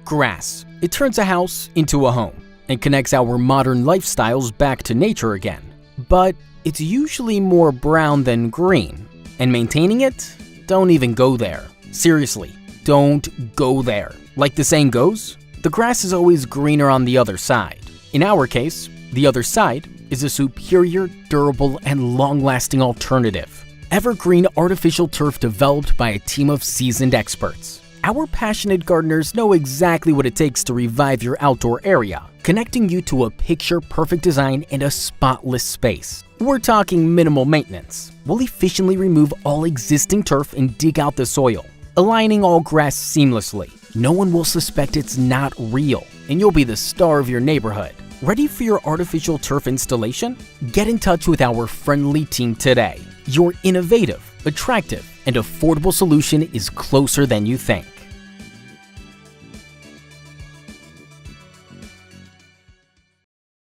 Grass. It turns a house into a home and connects our modern lifestyles back to nature again. But it's usually more brown than green, and maintaining it? Don't even go there. Seriously, don't go there. Like the saying goes, the grass is always greener on the other side. In our case, the other side is a superior, durable, and long-lasting alternative. Evergreen artificial turf developed by a team of seasoned experts. Our passionate gardeners know exactly what it takes to revive your outdoor area, connecting you to a picture-perfect design and a spotless space. We're talking minimal maintenance. We'll efficiently remove all existing turf and dig out the soil, aligning all grass seamlessly. No one will suspect it's not real, and you'll be the star of your neighborhood. Ready for your artificial turf installation? Get in touch with our friendly team today. Your innovative, attractive, and affordable solution is closer than you think.